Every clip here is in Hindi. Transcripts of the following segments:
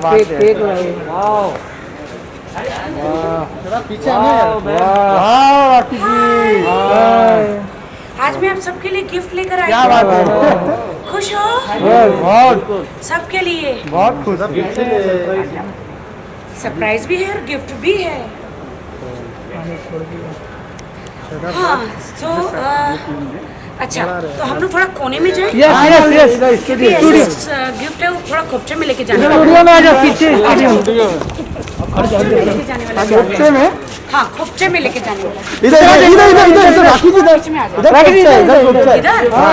केक वाओ पीछे राखी जी। आज मैं आप सबके लिए गिफ्ट लेकर आई क्या बात है, खुश हो? बहुत सबके लिए बहुत खुश। सरप्राइज भी है और गिफ्ट भी है। हाँ तो अच्छा, तो हम लोग थोड़ा कोने में जाए। गिफ्ट है वो थोड़ा खोपचे में लेके जाने वाला है। खोपचे में, हाँ खोपचे में लेके जाने वाला है। इधर राखी जी, इधर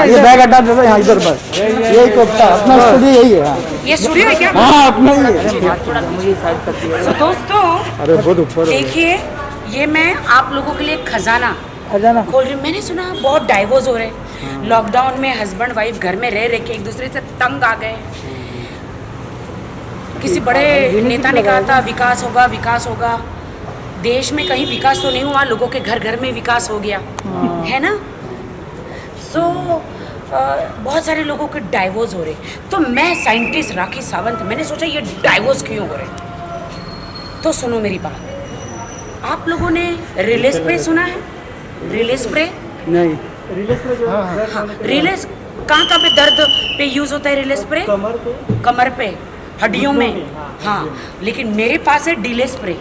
ये बैग हटा दो यहाँ, इधर बस यही कोफ्ता अपना स्टूडियो यही है। ये स्टूडियो है क्या? हाँ अपना ही है। तो दोस्तों अरे बहुत ऊपर देखिए, ये मैं आप लोगों के लिए खजाना खोल रही हूँ। मैंने सुना बहुत डाइवोर्स हो रहे लॉकडाउन में, हस्बैंड वाइफ घर में रह के एक दूसरे से तंग आ गए। किसी बड़े नेता ने कहा था विकास होगा विकास होगा। देश में कहीं विकास तो नहीं हुआ, लोगों के घर घर में विकास हो गया है ना। सो बहुत सारे लोगों के डाइवोर्स हो रहे। तो मैं साइंटिस्ट राखी सावंत, मैंने सोचा ये डाइवोर्स क्यों हो रहे। तो सुनो मेरी बात, आप लोगों ने रिले स्प्रे सुना है? रिले स्प्रे नहीं, हाँ, रिले कहाँ पे दर्द पे यूज होता है रिले स्प्रे? कमर पे, हड्डियों में। हाँ, लेकिन मेरे पास है डिले स्प्रे।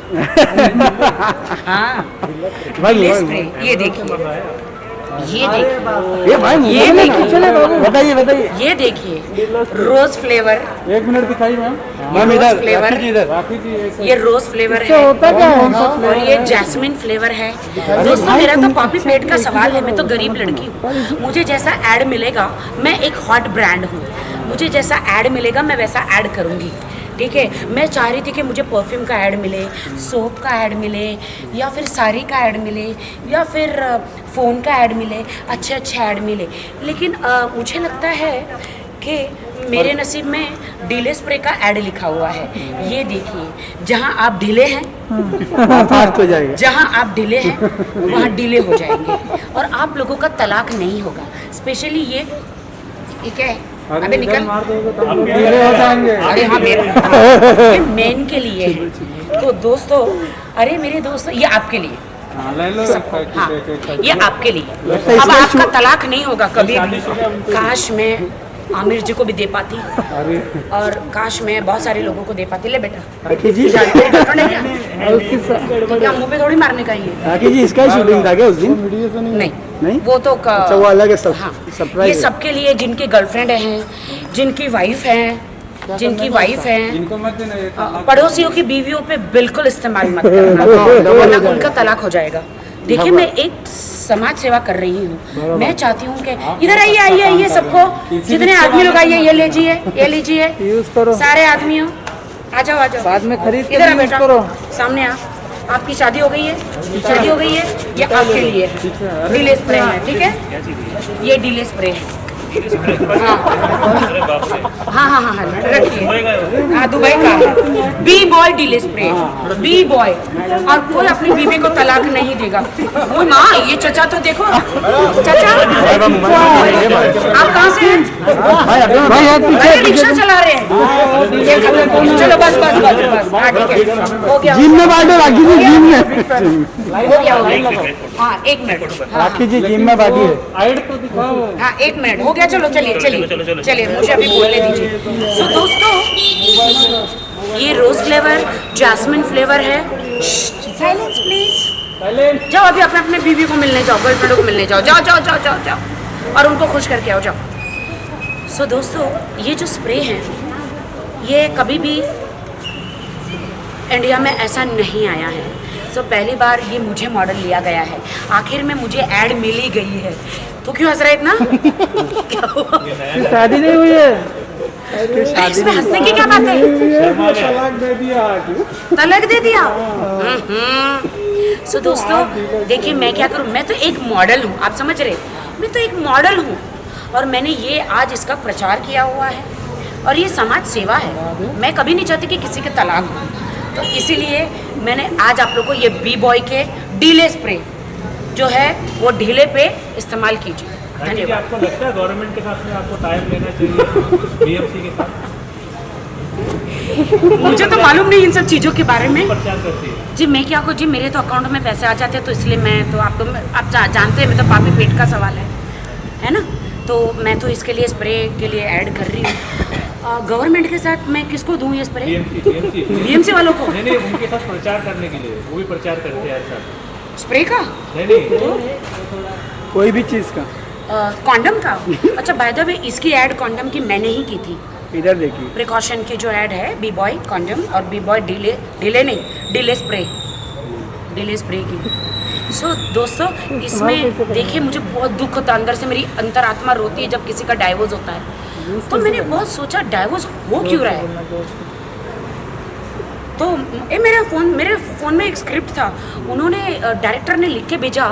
हाँ डिले स्प्रे, ये देखिए, ये देखिए, ये भाई ये देखिए, बताइए बताइए। ये देखिए रोज फ्लेवर, एक मिनट दिखाई मैम। रोज फ्लेवर, ये रोज फ्लेवर है होता क्या है? और ये जैस्मिन फ्लेवर है। दोस्तों मेरा तो पापी पेट का सवाल है, मैं तो गरीब लड़की हूँ। मुझे जैसा ऐड मिलेगा, मैं एक हॉट ब्रांड हूँ, मुझे जैसा ऐड मिलेगा मैं वैसा ऐड करूँगी। ठीक है, मैं चाह रही थी कि मुझे परफ्यूम का ऐड मिले, सोप का ऐड मिले, या फिर साड़ी का ऐड मिले, या फिर फ़ोन का ऐड मिले, अच्छे अच्छे ऐड मिले। लेकिन मुझे लगता है कि मेरे नसीब में डिले स्प्रे का ऐड लिखा हुआ है। ये देखिए, जहाँ आप ढीले हैं फास्ट हो जाएगा, जहाँ आप ढीले हैं वहाँ डिले हो जाएंगे और आप लोगों का तलाक नहीं होगा। स्पेशली ये क्या है? अबे निकल, धीरे हो जाएंगे। अरे हाँ मेरा ये मेन के लिए है। तो दोस्तों, अरे मेरे दोस्तों, ये आपके लिए, हाँ ये आपके लिए। अब आपका तलाक नहीं होगा कभी भी। काश मैं आमिर जी को भी दे पाती, और काश मैं बहुत सारे लोगों को दे पाती। ले बेटा, राखी जी, क्या मुंह पे थोड़ी मारने का ये। राखी जी इसका शूटिंग था क्या उस दिन? नहीं नहीं, वो तो अच्छा वो अलग है। हाँ, ये सरप्राइज सबके लिए जिनके गर्लफ्रेंड हैं, जिनकी वाइफ हैं, जिनकी वाइफ हैं, पड़ोसियों की बीवियों पे बिल्कुल इस्तेमाल मत करना, वरना उनका तलाक हो जाएगा। देखिए, मैं एक समाज सेवा कर रही हूँ। मैं चाहती हूँ कि इधर आइए आइए आइए, सबको, जितने आदमी लोग आइए, ये लीजिए, ये लीजिए, यूज करो, सारे आदमियों आ जाओ आ जाओ, बाद में खरीद इधर आ बेटा, सामने आ। आपकी शादी हो गई है, शादी हो गई है, ये आपके लिए है, डिले स्प्रे है। ठीक है, ये डिले स्प्रे है। हाँ हाँ हाँ हाँ रखिए। हाँ दुबई का है, B boy delay spray, B boy. और कोई अपनी बीवी को तलाक नहीं देगा। वो माँ, ये चचा तो देखो, चचा आप कहाँ से हैं? अरे रिक्शा चला रहे हैं। चलो बस बस बस बस, हाँ ठीक है, हो गया, जिम में बांटो राखी जी, जिम में हो गया, हो गया। हाँ एक मिनट, राखी जी जिम में बाकी है। हाँ एक मिनट हो गया। चलो चलिए चलिए चलिए, मुझे अभी बोलने दीजिए। सो दोस्तों, ये रोज फ्लेवर, जैस्मिन फ्लेवर है। Silence please. जाओ अभी अपने अपने बीवी को मिलने जाओ, गर्लफ्रेंड को मिलने जाओ, जाओ जाओ जाओ जाओ जाओ, और उनको खुश करके आओ, जाओ। सो दोस्तों, ये जो स्प्रे है, ये कभी भी इंडिया में ऐसा नहीं आया है। सो पहली बार ये मुझे मॉडल लिया गया है। आखिर में मुझे ऐड मिल ही गई है। तो क्यों हंस रहा है इतना? क्या हुआ? शादी नहीं हुई है? इसमें हंसने की क्या बात है? तलाक दे दिया। तलाक दे दिया? सो दोस्तों देखिए, मैं क्या करूँ, मैं तो एक मॉडल हूँ, आप समझ रहे, मैं तो एक मॉडल हूँ, और मैंने ये आज इसका प्रचार किया हुआ है, और ये समाज सेवा है। मैं कभी नहीं चाहती कि किसी के तलाक हो, तो इसीलिए मैंने आज आप लोग को ये बी बॉय के डीले स्प्रे जो है वो ढीले पे इस्तेमाल कीजिए। धन्यवाद। आपको लगता है गवर्नमेंट के साथ में आपको टाइम लेना चाहिए बीएमसी के साथ? मुझे तो मालूम नहीं इन सब चीज़ों के बारे में। प्रचार करती है। जी मैं क्या कहूँ जी, मेरे तो अकाउंट में पैसे आ जाते हैं तो इसलिए मैं तो आप जानते हैं, मैं तो पापी पेट का सवाल है ना। तो मैं तो इसके लिए स्प्रे के लिए ऐड कर रही हूँ। गवर्नमेंट के साथ मैं किसको दूँ ये स्प्रे? बीएमसी वालों को? नहीं उनके साथ प्रचार करने के लिए, वो भी प्रचार करते हैं सर। स्प्रे का? नहीं कोई भी चीज़ का। कॉन्डम का? अच्छा बाय द वे इसकी ऐड कॉन्डम की मैंने ही की थी। इधर देखिए। प्रिकॉशन की जो ऐड है, बी बॉय कॉन्डम और बी बॉय डिले स्प्रे की। सो दोस्तों इसमें देखिए मुझे बहुत दुख होता है, अंदर से मेरी अंतरात्मा रोती है जब किसी का डाइवोर्स होता है। तो मैंने बहुत सोचा डाइवोर्स हो क्यों रहा है। तो मेरे फ़ोन में एक स्क्रिप्ट था, उन्होंने डायरेक्टर ने लिख के भेजा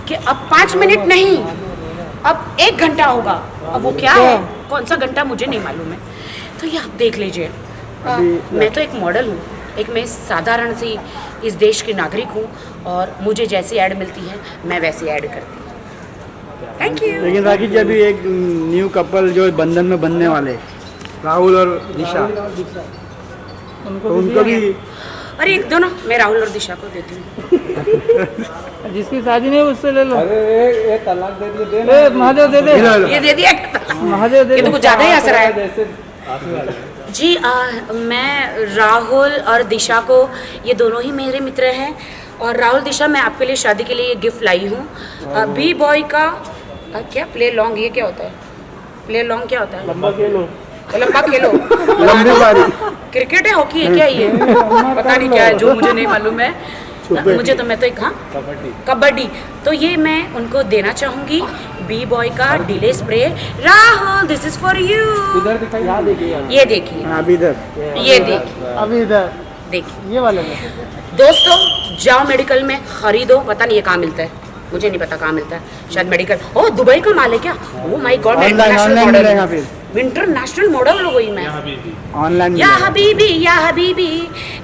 कि अब 5 मिनट नहीं, अब 1 घंटा होगा। अब वो क्या है, कौन सा घंटा मुझे नहीं मालूम है। तो ये आप देख लीजिए। मैं तो एक मॉडल हूँ, एक मैं साधारण सी इस देश की नागरिक हूँ और मुझे जैसी ऐड मिलती है मैं वैसी ऐड करती हूँ। Thank you. लेकिन राखी जी अभी एक न्यू कपल जो बंधन में बनने वाले, राहुल और दिशा, उनको भी अरे एक दो ना, मैं राहुल और दिशा को देती हूँ। जिसकी शादी नहीं उससे ले लो। अरे ये तलाक दे दिए, महादेव दे दे। ये दे दिया, महादेव दे ये तो कुछ ज़्यादा ही हंस रहा है। जैसे जी मैं राहुल और दिशा को, ये दोनों ही मेरे मित्र हैं। और राहुल दिशा मैं आपके लिए शादी के लिए ये गिफ्ट लाई हूँ। बी बॉय का क्या प्ले लॉन्ग, ये क्या होता है? प्ले लॉन्ग क्या होता है? लंबा खेलो। लंबा खेलो। लंबी बारी। क्रिकेट है, हॉकी है, क्या है ये? पता नहीं क्या है, जो मुझे नहीं मालूम है। मुझे तो मैं तो एक कबड्डी। तो ये मैं उनको देना चाहूँगी, बी बॉय का delay spray. Rahul this is for you. इधर दिखाइए। ये देखिए, अभी इधर, ये देखिए, अभी इधर देखिए ये वाले में। दोस्तों जाओ मेडिकल में खरीदो, पता नहीं ये कहाँ मिलता है, मुझे नहीं पता कहाँ मिलता है, शायद मेडिकल। ओ दुबई का माल है क्या? ओ माय गॉड, ऑनलाइन मिलेगा फिर। इंटरनेशनल मॉडल हो गई मैं। ऑनलाइन या हबीबी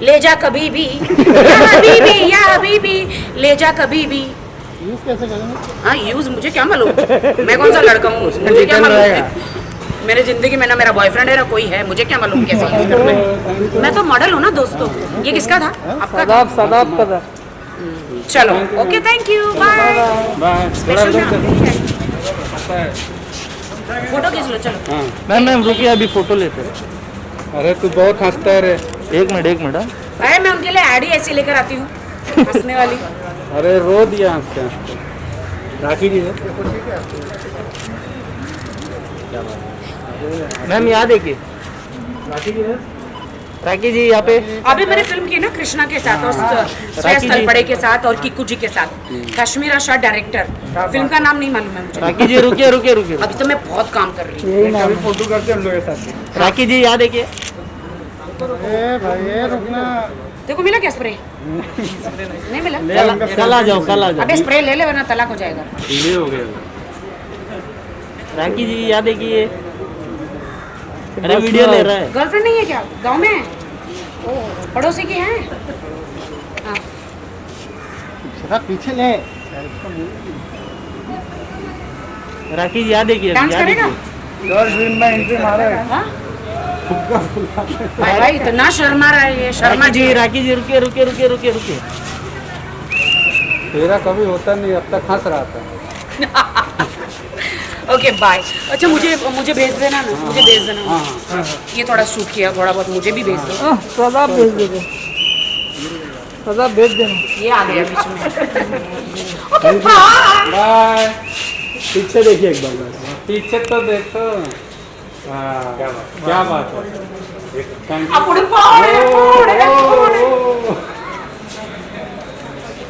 ले जा कभी भी, या हबीबी ले जा कभी भी। यूज कैसे करेंगे? हाँ यूज मुझे क्या मालूम, मैं कौन सा लड़का हूँ, मुझे क्या मालूम। मेरे जिंदगी में ना मेरा बॉयफ्रेंड है ना कोई है, मुझे क्या मालूम कैसे यूज करना है। मैं तो मॉडल हूँ ना दोस्तों। ये किसका था? आपका था? सदाब का था। चलो okay, thank you, bye. Special photo खींच लो, चलो। मैम रुकिए, अभी फोटो लेते हैं। अरे तू बहुत हंसता है रे। एक मिनट। अरे मैं उनके लिए ऐड ही ऐसी लेकर आती हूँ, हंसने वाली। अरे रो दिया हंसते हंसते। राखी जी है। मैम यहाँ देखिए, राखी जी यहाँ पे। अभी मैंने फिल्म की ना कृष्णा के साथ और श्रेयस तलपड़े के साथ और किक्कू जी के साथ, कश्मीरा शाह डायरेक्टर। फिल्म का नाम नहीं मालूम है मुझे। राखी जी रुकिए। अभी तो मैं बहुत काम कर रही हूँ। अभी फोटो करते हम लोग के साथ। राखी जी यहाँ देखिए। भाई रुकना। देखो मिला क्या स्प्रे? नहीं मिला? कल आ जाओ। अबे स्प्रे ले ले वरना तलाक हो जाएगा। डिले हो गया। राखी जी यहाँ देखिए। अरे वीडियो ले रहा है। गर्लफ्रेंड नहीं है क्या? गांव में है? ओ पड़ोसी की है? हाँ। पीछे ले। राखी जी यहाँ देखिए। डांस करेगा? फिल्म में एंट्री मारा है। हाँ? भाई इतना शर्मा रहा है ये, शर्मा जी। राखी जी रुकिए। तेरा कभी होता नहीं, अब तक हंस रहा था। Okay bye. अच्छा मुझे भेज देना ना, मुझे भेज देना। ये थोड़ा शूट किया, थोड़ा बहुत मुझे भी भेज दो। सदाब भेज देते। सदाब भेज देना। ये आ गया बीच में। Okay bye. पीछे देखिए एक बार बस। पीछे तो देखो। क्या बात है। अपुड़ पाड़